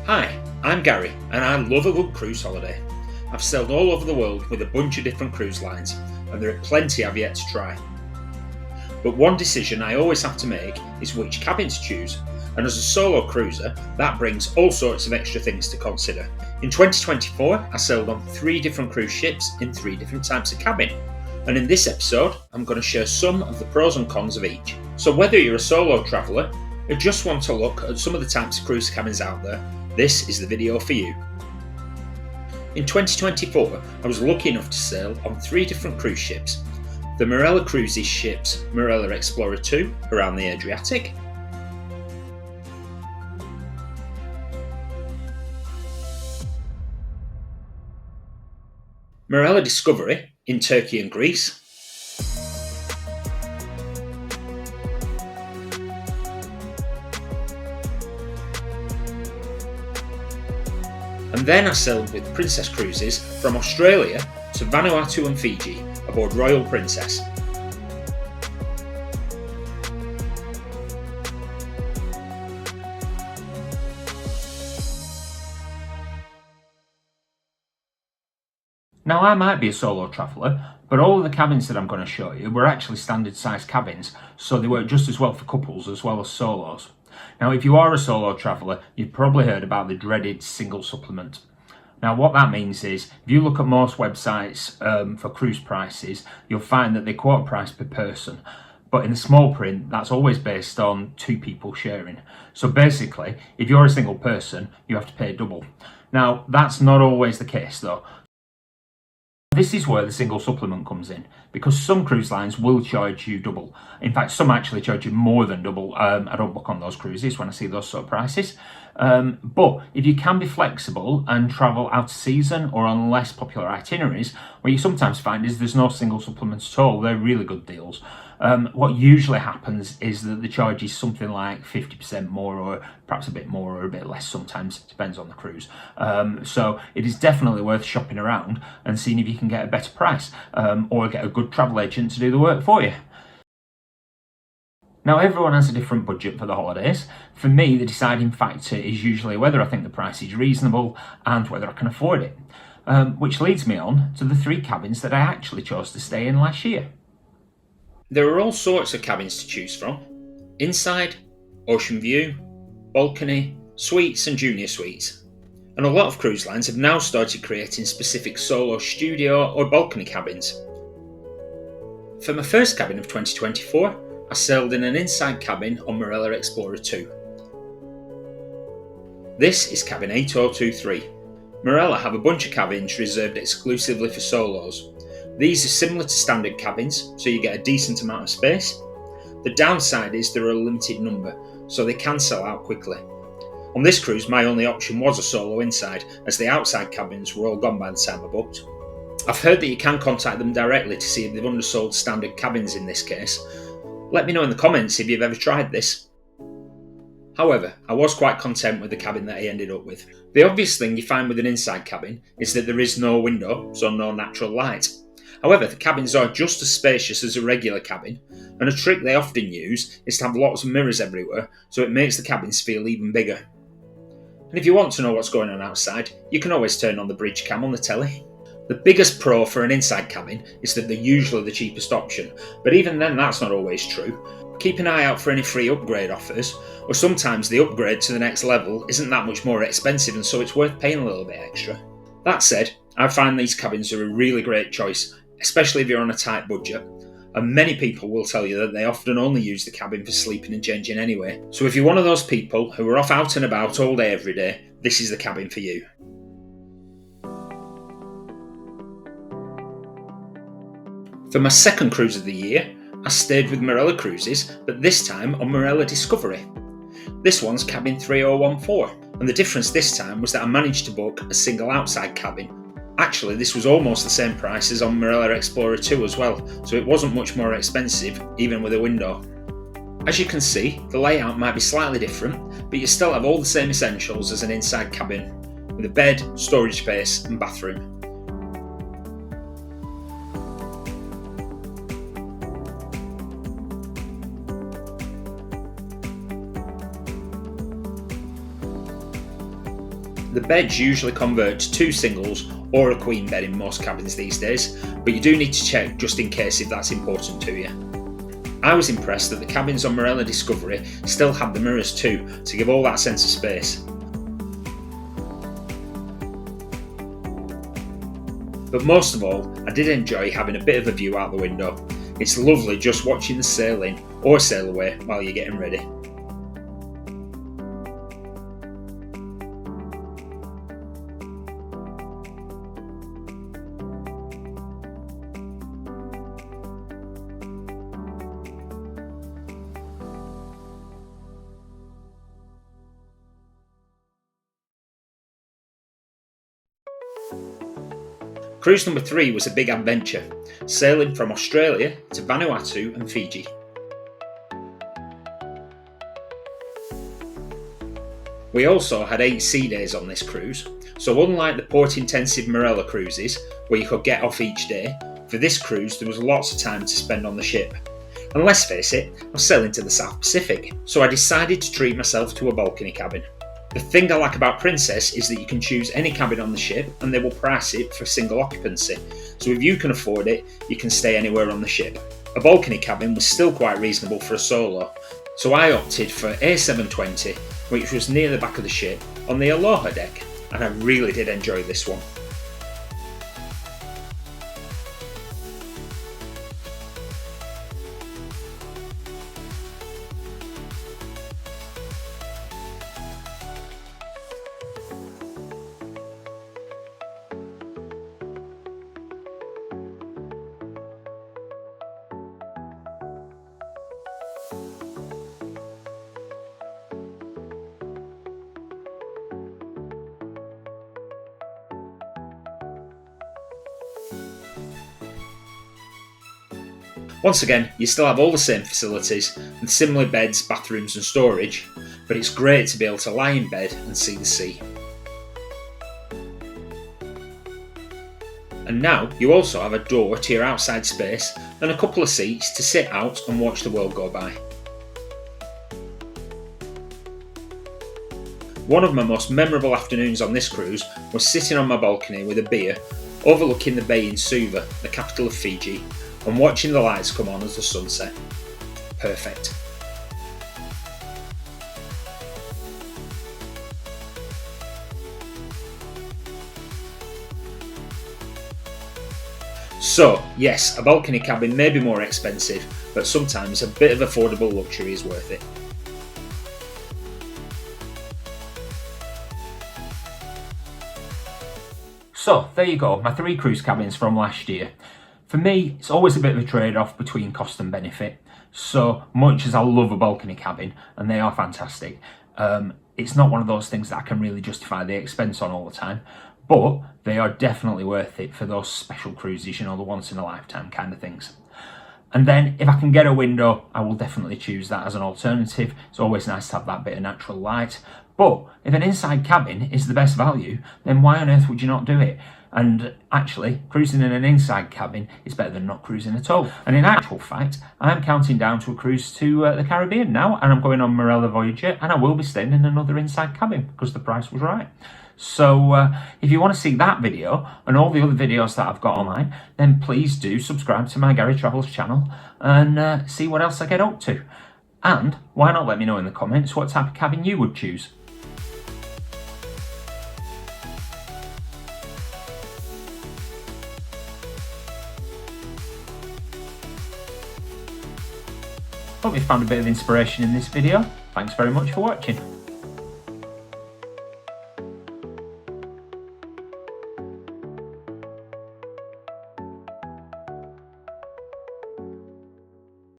Hi, I'm Gary and I love a good cruise holiday. I've sailed all over the world with a bunch of different cruise lines and there are plenty I've yet to try. But one decision I always have to make is which cabin to choose, and as a solo cruiser that brings all sorts of extra things to consider. In 2024 I sailed on 3 different cruise ships in 3 different types of cabin, and in this episode I'm going to share some of the pros and cons of each. So whether you're a solo traveller or just want to look at some of the types of cruise cabins out there, this is the video for you. In 2024, I was lucky enough to sail on 3 different cruise ships. The Marella Cruises ships Marella Explorer 2 around the Adriatic, Marella Discovery in Turkey and Greece, and then I sailed with Princess Cruises from Australia to Vanuatu and Fiji aboard Royal Princess. Now I might be a solo traveller, but all of the cabins that I'm going to show you were actually standard size cabins, so they work just as well for couples as well as solos. Now if you are a solo traveller, you've probably heard about the dreaded single supplement. Now what that means is, if you look at most websites for cruise prices, you'll find that they quote a price per person. But in the small print, that's always based on 2 people sharing. So basically, if you're a single person, you have to pay double. Now that's not always the case though. This is where the single supplement comes in, because some cruise lines will charge you double. In fact, some actually charge you more than double. I don't book on those cruises when I see those sort of prices. But if you can be flexible and travel out of season or on less popular itineraries, what you sometimes find is there's no single supplements at all. They're really good deals. What usually happens is that the charge is something like 50% more, or perhaps a bit more or a bit less sometimes, depends on the cruise. So it is definitely worth shopping around and seeing if you can get a better price, or get a good travel agent to do the work for you. Now everyone has a different budget for the holidays. For me, the deciding factor is usually whether I think the price is reasonable and whether I can afford it. Which leads me on to the 3 cabins that I actually chose to stay in last year. There are all sorts of cabins to choose from: inside, ocean view, balcony, suites and junior suites. And a lot of cruise lines have now started creating specific solo studio or balcony cabins. For my first cabin of 2024, I sailed in an inside cabin on Marella Explorer 2. This is cabin 8023. Marella have a bunch of cabins reserved exclusively for solos. These are similar to standard cabins, so you get a decent amount of space. The downside is there are a limited number, so they can sell out quickly. On this cruise, my only option was a solo inside, as the outside cabins were all gone by the time I booked. I've heard that you can contact them directly to see if they've undersold standard cabins in this case. Let me know in the comments if you've ever tried this. However, I was quite content with the cabin that I ended up with. The obvious thing you find with an inside cabin is that there is no window, so no natural light. However, the cabins are just as spacious as a regular cabin, and a trick they often use is to have lots of mirrors everywhere, so it makes the cabins feel even bigger. And if you want to know what's going on outside, you can always turn on the bridge cam on the telly. The biggest pro for an inside cabin is that they're usually the cheapest option, but even then that's not always true. Keep an eye out for any free upgrade offers, or sometimes the upgrade to the next level isn't that much more expensive and so it's worth paying a little bit extra. That said, I find these cabins are a really great choice, especially if you're on a tight budget, and many people will tell you that they often only use the cabin for sleeping and changing anyway. So if you're one of those people who are off out and about all day every day, this is the cabin for you. For my second cruise of the year, I stayed with Marella Cruises, but this time on Marella Discovery. This one's cabin 3014, and the difference this time was that I managed to book a single outside cabin. Actually, this was almost the same price as on Marella Explorer 2 as well, so it wasn't much more expensive, even with a window. As you can see, the layout might be slightly different, but you still have all the same essentials as an inside cabin, with a bed, storage space and bathroom. The beds usually convert to 2 singles or a queen bed in most cabins these days, but you do need to check just in case if that's important to you. I was impressed that the cabins on Marella Discovery still had the mirrors too, to give all that sense of space. But most of all, I did enjoy having a bit of a view out the window. It's lovely just watching the sail in or sail away while you're getting ready. Cruise number 3 was a big adventure, sailing from Australia to Vanuatu and Fiji. We also had 8 sea days on this cruise, so unlike the port-intensive Marella cruises, where you could get off each day, for this cruise there was lots of time to spend on the ship. And let's face it, I was sailing to the South Pacific, so I decided to treat myself to a balcony cabin. The thing I like about Princess is that you can choose any cabin on the ship and they will price it for single occupancy, so if you can afford it, you can stay anywhere on the ship. A balcony cabin was still quite reasonable for a solo, so I opted for A720, which was near the back of the ship on the Aloha deck, and I really did enjoy this one. Once again, you still have all the same facilities and similar beds, bathrooms and storage, but it's great to be able to lie in bed and see the sea. And now you also have a door to your outside space and a couple of seats to sit out and watch the world go by. One of my most memorable afternoons on this cruise was sitting on my balcony with a beer, overlooking the bay in Suva, the capital of Fiji, and watching the lights come on as the sun set. Perfect. So, yes, a balcony cabin may be more expensive, but sometimes a bit of affordable luxury is worth it. So, there you go, my 3 cruise cabins from last year. For me, it's always a bit of a trade-off between cost and benefit. So much as I love a balcony cabin, and they are fantastic, it's not one of those things that I can really justify the expense on all the time, but they are definitely worth it for those special cruises, you know, the once-in-a-lifetime kind of things. And then if I can get a window, I will definitely choose that as an alternative. It's always nice to have that bit of natural light. But if an inside cabin is the best value, then why on earth would you not do it? And actually, cruising in an inside cabin is better than not cruising at all. And in actual fact, I am counting down to a cruise to the Caribbean now, and I'm going on Marella Voyager, and I will be staying in another inside cabin because the price was right. So if you want to see that video and all the other videos that I've got online, then please do subscribe to my Gary Travels channel and see what else I get up to. And why not let me know in the comments what type of cabin you would choose. Hope you found a bit of inspiration in this video. Thanks very much for watching.